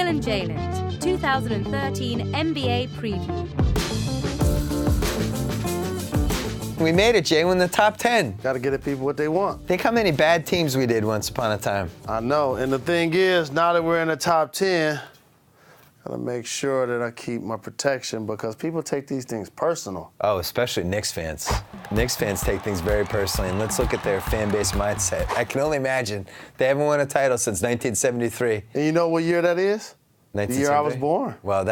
Phil and Jalen, 2013 NBA Preview. We made it, Jay. We're in the top 10. Got to get the people what they want. Think how many bad teams we did once upon a time. I know. And the thing is, now that we're in the top 10, got to make sure that I keep my protection because people take these things personal. Oh, especially Knicks fans. Knicks fans take things very personally, and let's look at their fan base mindset. I can only imagine. They haven't won a title since 1973. And you know what year that is? The year I was born. Well,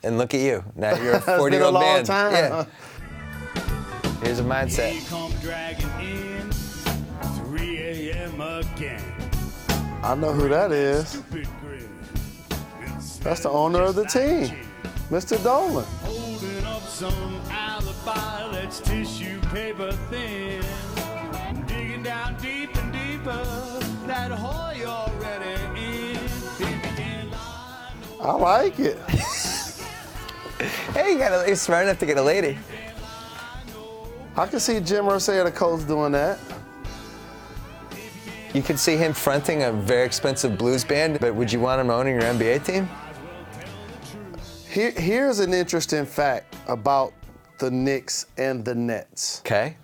and look at you. Now you're a 40-year-old man. It's been a long time. Yeah. Here's a mindset. In, 3 a.m. again. I know who that is. That's the owner of the team, Mr. Dolan. Holding up some alibi, let's tissue paper thin. Digging down deep and deeper, that hole you're already in. I like it. Hey, you're smart enough to get a lady. I can see Jim Irsay, the coach, doing that. You could see him fronting a very expensive blues band, but would you want him owning your NBA team? Here's an interesting fact about the Knicks and the Nets. Okay.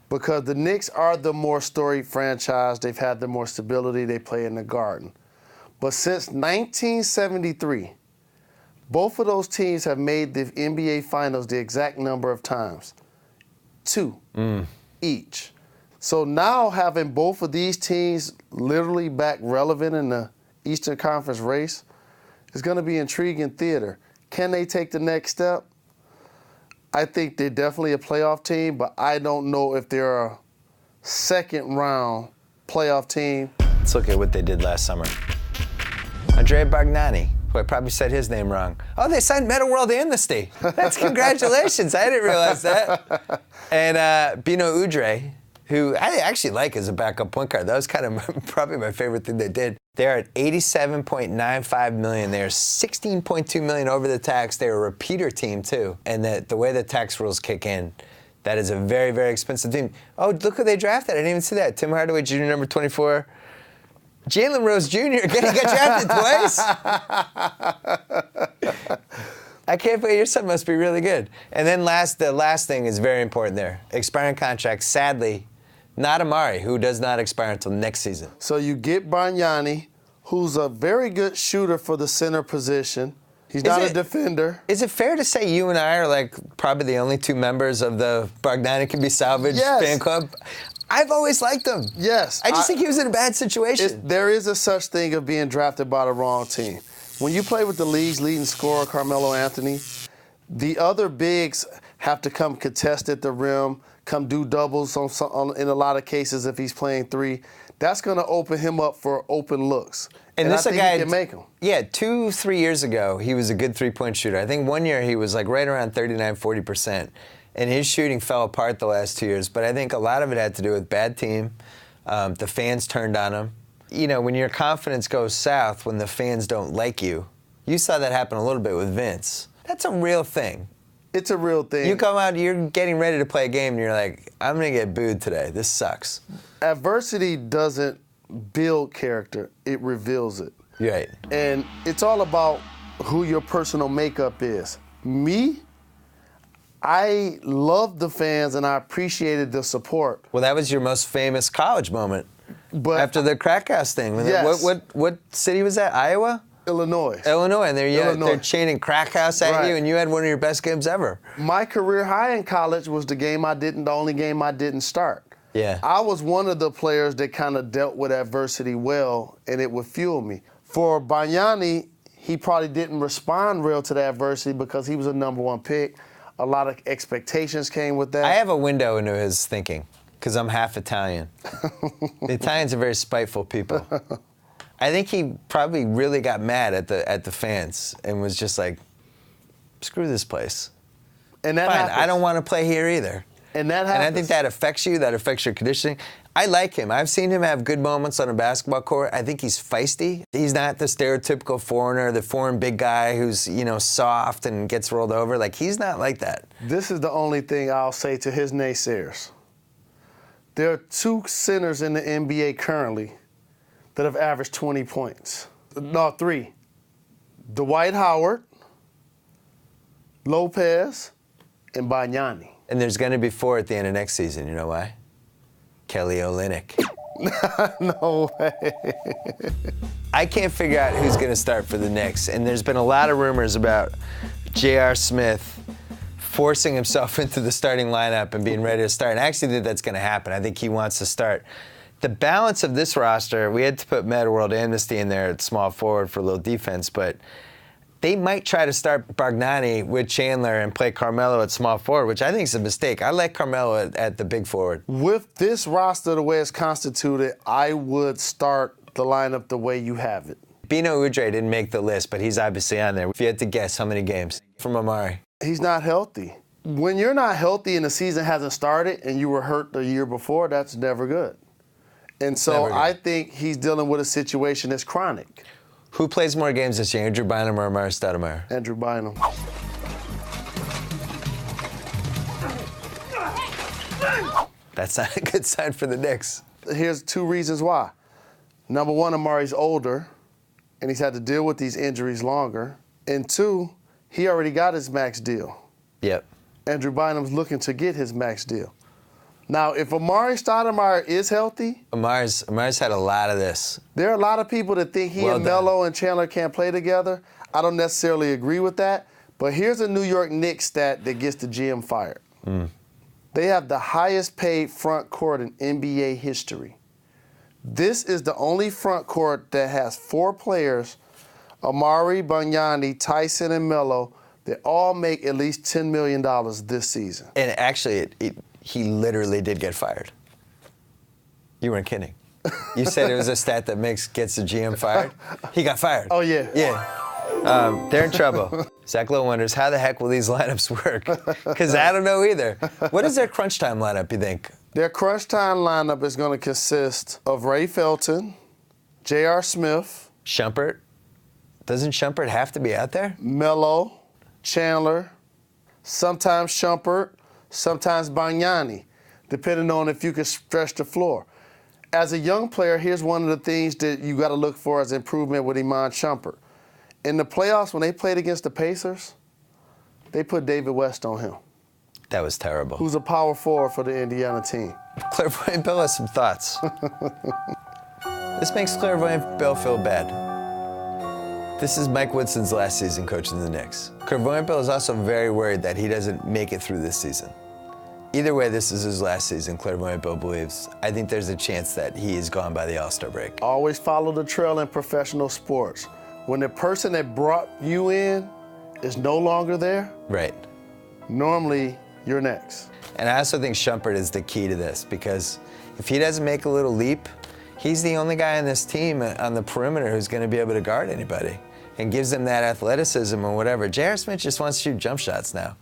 Because the Knicks are the more storied franchise. They've had the more stability. They play in the Garden. But since 1973, both of those teams have made the NBA Finals the exact number of times. 2 each. So now having both of these teams literally back relevant in the Eastern Conference race is going to be intriguing theater. Can they take the next step? I think they're definitely a playoff team, but I don't know if they're a second-round playoff team. Let's look at what they did last summer. Andrea Bargnani, who I probably said his name wrong. Oh, they signed Metta World Amnesty. That's congratulations. I didn't realize that. And Bino Udre, who I actually like as a backup point guard. That was kind of probably my favorite thing they did. They're at $87.95 million. They're $16.2 million over the tax. They're a repeater team, too. And the way the tax rules kick in, that is a very, very expensive team. Oh, look who they drafted. I didn't even see that. Tim Hardaway Jr., number 24. Jalen Rose Jr. He got drafted twice. I can't believe your son must be really good. And then the last thing is very important there. Expiring contract, sadly, not Amari, who does not expire until next season. So you get Bargnani, who's a very good shooter for the center position. He's not a defender. Is it fair to say you and I are like probably the only two members of the Bargnani Can Be Salvaged fan club? I've always liked him. Yes. I just think he was in a bad situation. There is a such thing of being drafted by the wrong team. When you play with the league's leading scorer, Carmelo Anthony, the other bigs have to come contest at the rim, come do doubles in a lot of cases if he's playing 3. That's going to open him up for open looks. And this I think guy he can make them. Yeah, 2-3 years ago, he was a good three-point shooter. I think one year he was like right around 39-40%. And his shooting fell apart the last 2 years. But I think a lot of it had to do with bad team. The fans turned on him. You know, when your confidence goes south, when the fans don't like you, you saw that happen a little bit with Vince. That's a real thing. It's a real thing. You come out, you're getting ready to play a game, and you're like, I'm going to get booed today. This sucks. Adversity doesn't build character. It reveals it. Right. And it's all about who your personal makeup is. Me, I love the fans, and I appreciated the support. Well, that was your most famous college moment. But after the crack house thing. Yes. What city was that? Iowa? Illinois. And they're chanting crack house at you, and you had one of your best games ever. My career high in college was the only game I didn't start. Yeah. I was one of the players that kind of dealt with adversity well, and it would fuel me. For Bargnani, he probably didn't respond real to the adversity because he was a number 1 pick. A lot of expectations came with that. I have a window into his thinking because I'm half Italian. The Italians are very spiteful people. I think he probably really got mad at the fans and was just like, screw this place. And that Fine, happens. I don't want to play here either. And that happens. And I think that affects you, that affects your conditioning. I like him. I've seen him have good moments on a basketball court. I think he's feisty. He's not the stereotypical foreigner, the foreign big guy who's, soft and gets rolled over. Like, he's not like that. This is the only thing I'll say to his naysayers. There are 2 centers in the NBA currently that have averaged 20 points. No, 3. Dwight Howard, Lopez, and Bargnani. And there's going to be 4 at the end of next season. You know why? Kelly Olynyk. No way. I can't figure out who's going to start for the Knicks. And there's been a lot of rumors about J.R. Smith forcing himself into the starting lineup and being ready to start. And I actually think that's going to happen. I think he wants to start. The balance of this roster, we had to put Metta World Amnesty in there at small forward for a little defense, but they might try to start Bargnani with Chandler and play Carmelo at small forward, which I think is a mistake. I like Carmelo at the big forward. With this roster the way it's constituted, I would start the lineup the way you have it. Bino Udre didn't make the list, but he's obviously on there. If you had to guess, how many games from Amari? He's not healthy. When you're not healthy and the season hasn't started and you were hurt the year before, that's never good. And so I think he's dealing with a situation that's chronic. Who plays more games this year, Andrew Bynum or Amari Stoudemire? Andrew Bynum. That's not a good sign for the Knicks. Here's 2 reasons why. Number 1, Amari's older, and he's had to deal with these injuries longer. And 2, he already got his max deal. Yep. Andrew Bynum's looking to get his max deal. Now, if Amari Stoudemire is healthy, Amari's had a lot of this. there are a lot of people that think he Well and done. Melo and Chandler can't play together. I don't necessarily agree with that. But here's a New York Knicks stat that gets the GM fired. They have the highest paid front court in NBA history. This is the only front court that has 4 players, Amari, Bargnani, Tyson, and Melo, that all make at least $10 million this season. And actually, he literally did get fired. You weren't kidding. You said it was a stat that gets the GM fired. He got fired. Oh, yeah. Yeah. They're in trouble. Zach Lowe wonders, how the heck will these lineups work? Because I don't know either. What is their crunch time lineup, you think? Their crunch time lineup is going to consist of Ray Felton, J.R. Smith, Shumpert? Doesn't Shumpert have to be out there? Melo, Chandler, sometimes Shumpert, sometimes Bargnani, depending on if you can stretch the floor. As a young player, here's one of the things that you got to look for as improvement with Iman Shumpert. In the playoffs, when they played against the Pacers, they put David West on him, That was terrible. who's a power forward for the Indiana team. Clairvoyant Bill has some thoughts. This makes Clairvoyant Bill feel bad. This is Mike Woodson's last season coaching the Knicks. Clairvoyant Bill is also very worried that he doesn't make it through this season. Either way, this is his last season, Clairvoyant Bill believes. I think there's a chance that he is gone by the All-Star break. Always follow the trail in professional sports. When the person that brought you in is no longer there, Right. normally you're next. And I also think Shumpert is the key to this, because if he doesn't make a little leap, he's the only guy on this team on the perimeter who's going to be able to guard anybody and gives them that athleticism or whatever. J.R. Smith just wants to shoot jump shots now.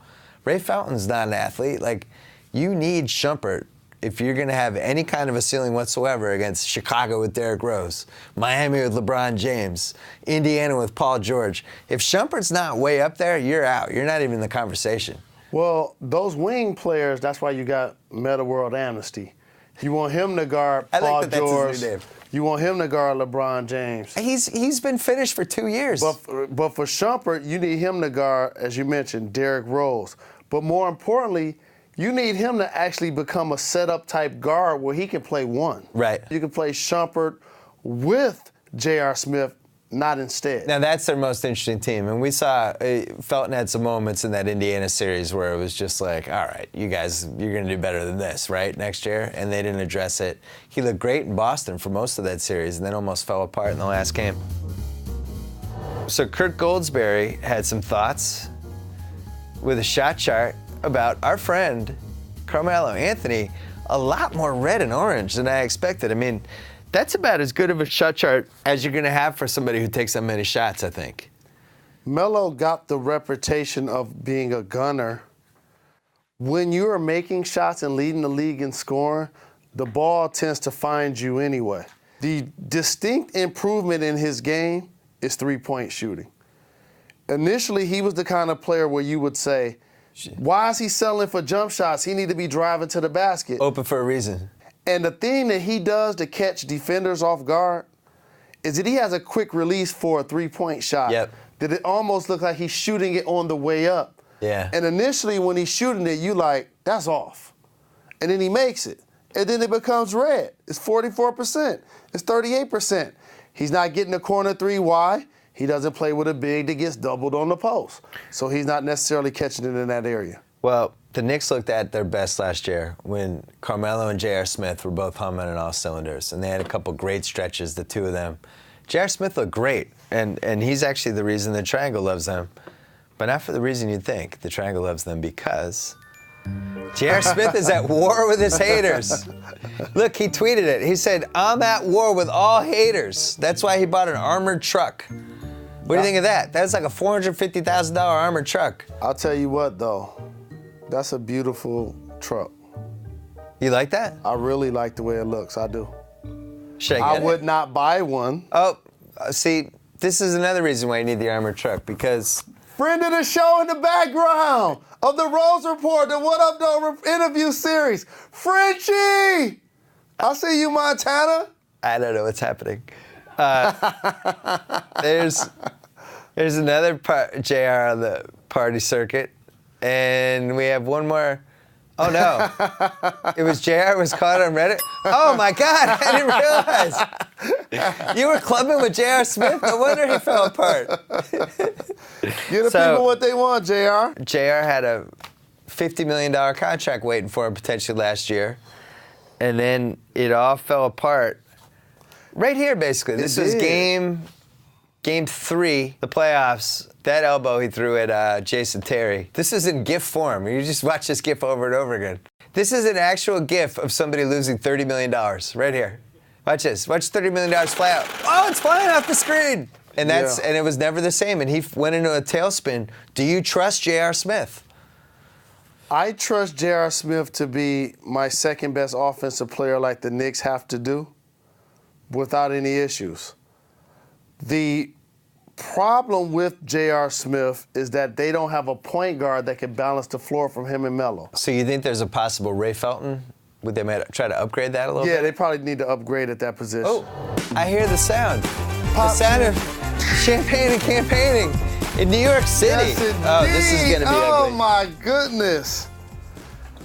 Ray Fountain's not an athlete. Like, you need Shumpert if you're going to have any kind of a ceiling whatsoever against Chicago with Derrick Rose, Miami with LeBron James, Indiana with Paul George. If Shumpert's not way up there, you're out. You're not even in the conversation. Well, those wing players, that's why you got Metta World Amnesty. You want him to guard I like Paul that that's George. his new name. You want him to guard LeBron James. He's been finished for 2 years. But for Shumpert, you need him to guard, as you mentioned, Derrick Rose. But more importantly, you need him to actually become a setup type guard where he can play one. Right. You can play Shumpert with J.R. Smith, not instead. Now, that's their most interesting team. And we saw Felton had some moments in that Indiana series where it was just like, all right, you guys, you're going to do better than this, right, next year? And they didn't address it. He looked great in Boston for most of that series and then almost fell apart in the last game. So Kurt Goldsberry had some thoughts with a shot chart about our friend Carmelo Anthony, a lot more red and orange than I expected. I mean, that's about as good of a shot chart as you're going to have for somebody who takes that many shots, I think. Melo got the reputation of being a gunner. When you are making shots and leading the league in scoring, the ball tends to find you anyway. The distinct improvement in his game is three-point shooting. Initially, he was the kind of player where you would say, why is he settling for jump shots? He need to be driving to the basket. Open for a reason. And the thing that he does to catch defenders off guard is that he has a quick release for a three-point shot. Yep. That it almost looks like he's shooting it on the way up. Yeah. And initially when he's shooting it, you like, that's off. And then he makes it. And then it becomes red. It's 44%. It's 38%. He's not getting the corner three. Why? He doesn't play with a big that gets doubled on the post. So he's not necessarily catching it in that area. Well, the Knicks looked at their best last year when Carmelo and J.R. Smith were both humming on all cylinders. And they had a couple great stretches, the two of them. J.R. Smith looked great. And he's actually the reason the Triangle loves them. But not for the reason you'd think. The Triangle loves them because J.R. Smith is at war with his haters. Look, he tweeted it. He said, I'm at war with all haters. That's why he bought an armored truck. What do you think of that? That's like a $450,000 armored truck. I'll tell you what, though. That's a beautiful truck. You like that? I really like the way it looks. I do. Should I get it? would not buy one. Oh, see, this is another reason why you need the armored truck, because Friend of the show in the background of the Rose Report, the What Up Though interview series, Frenchie! I see you, Montana. I don't know what's happening. There's another JR on the party circuit, and we have one more. Oh no, it was JR was caught on Reddit. Oh my God, I didn't realize. You were clubbing with JR Smith? No wonder he fell apart. Give the people what they want, JR. JR had a $50 million contract waiting for him potentially last year, and then it all fell apart. Right here, basically. This was game 3, the playoffs. That elbow he threw at Jason Terry. This is in GIF form. You just watch this GIF over and over again. This is an actual GIF of somebody losing $30 million right here. Watch this. Watch $30 million fly out. Oh, it's flying off the screen. And and it was never the same. And he went into a tailspin. Do you trust J.R. Smith? I trust J.R. Smith to be my second best offensive player like the Knicks have to do without any issues. The problem with J.R. Smith is that they don't have a point guard that can balance the floor from him and Melo. So you think there's a possible Ray Felton? Would they try to upgrade that a little bit? Yeah, they probably need to upgrade at that position. Oh, I hear the sound. The sound of champagne and campaigning in New York City. Yes, indeed. Oh, this is going to be Oh, ugly. my goodness.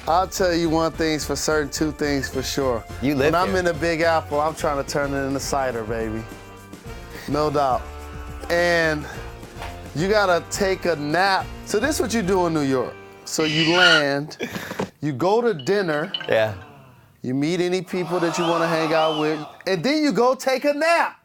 I'll tell you one thing's for certain, two things for sure. You live When I'm here. in the Big Apple, I'm trying to turn it into cider, baby. No doubt. And you gotta take a nap. So this is what you do in New York. So you land, you go to dinner, Yeah. you meet any people that you wanna hang out with, and then you go take a nap.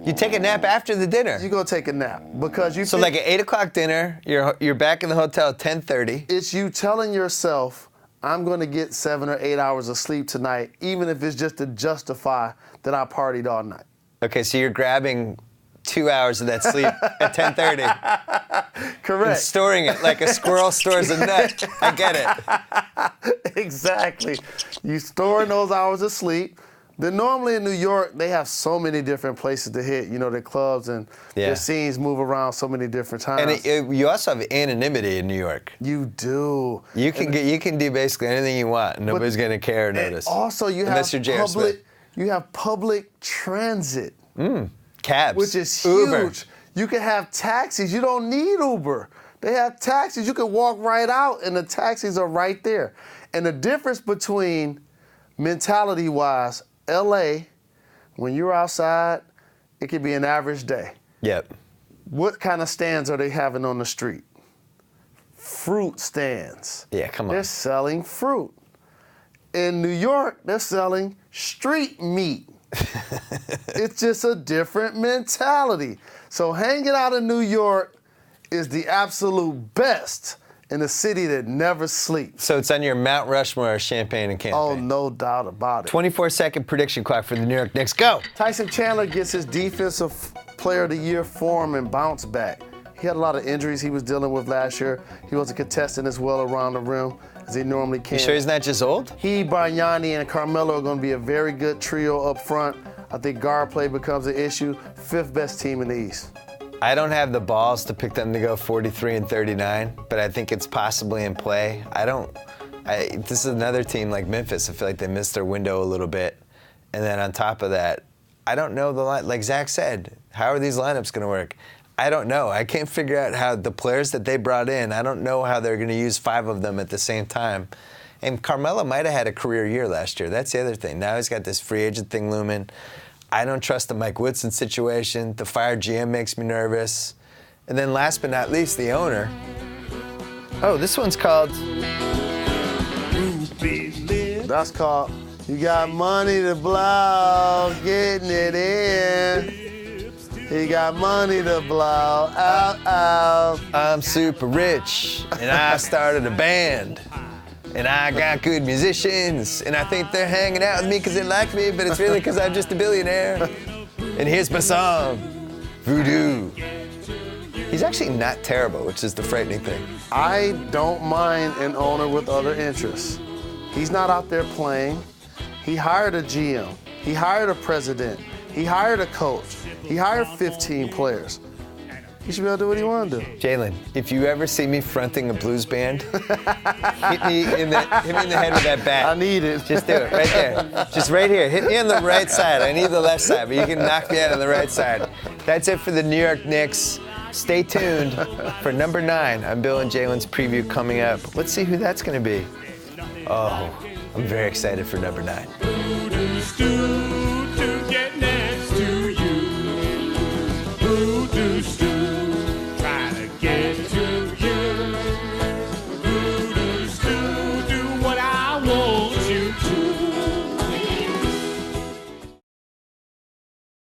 You take a nap after the dinner. You go take a nap because you So like at 8 o'clock dinner, you're back in the hotel at 10:30. it's you telling yourself, I'm gonna get 7 or 8 hours of sleep tonight, even if it's just to justify that I partied all night. Okay, so you're grabbing 2 hours of that sleep at 10:30 and Correct. storing it like a squirrel stores a nut. I get it. Exactly. You storing those hours of sleep. Then normally in New York, they have so many different places to hit. You know, their clubs and their scenes move around so many different times. And you also have anonymity in New York. You do. You can do basically anything you want. And nobody's gonna care or notice. Also, you Unless have you're J.R. Smith. you have public transit, Cabs. which is Uber. huge. You can have taxis. You don't need Uber. They have taxis. You can walk right out, and the taxis are right there. And the difference between mentality-wise, L.A., when you're outside, it could be an average day. Yep. What kind of stands are they having on the street? Fruit stands. Yeah, come on. They're selling fruit. In New York, they're selling street meat. It's just a different mentality. So hanging out in New York is the absolute best in a city that never sleeps. So it's on your Mount Rushmore of champagne and campaign. Oh, no doubt about it. 24-second prediction clock for the New York Knicks. Go! Tyson Chandler gets his Defensive Player of the Year form and bounce back. He had a lot of injuries he was dealing with last year. He wasn't contesting as well around the rim as he normally can. You sure he's not just old? He, Bargnani, and Carmelo are going to be a very good trio up front. I think guard play becomes an issue. 5th best team in the East. I don't have the balls to pick them to go 43 and 39, but I think it's possibly in play. This is another team like Memphis. I feel like they missed their window a little bit. And then on top of that, I don't know the line. Like Zach said, how are these lineups going to work? I don't know. I can't figure out how the players that they brought in, I don't know how they're going to use 5 of them at the same time. And Carmelo might have had a career year last year. That's the other thing. Now he's got this free agent thing looming. I don't trust the Mike Woodson situation. The fired GM makes me nervous. And then last but not least, the owner. Oh, this one's called... That's called You Got Money to Blow, Getting It In. He got money to blow, out. I'm super rich, and I started a band. And I got good musicians, and I think they're hanging out with me because they like me, but it's really because I'm just a billionaire. And here's my song, Voodoo. He's actually not terrible, which is the frightening thing. I don't mind an owner with other interests. He's not out there playing. He hired a GM. He hired a president. He hired a coach. He hired 15 players. He should be able to do what he wanted to do. Jalen, if you ever see me fronting a blues band, hit me in the head with that bat. I need it. Just do it right there. Just right here. Hit me on the right side. I need the left side, but you can knock me out on the right side. That's it for the New York Knicks. Stay tuned for number 9 on Bill and Jalen's preview coming up. Let's see who that's going to be. Oh, I'm very excited for number 9.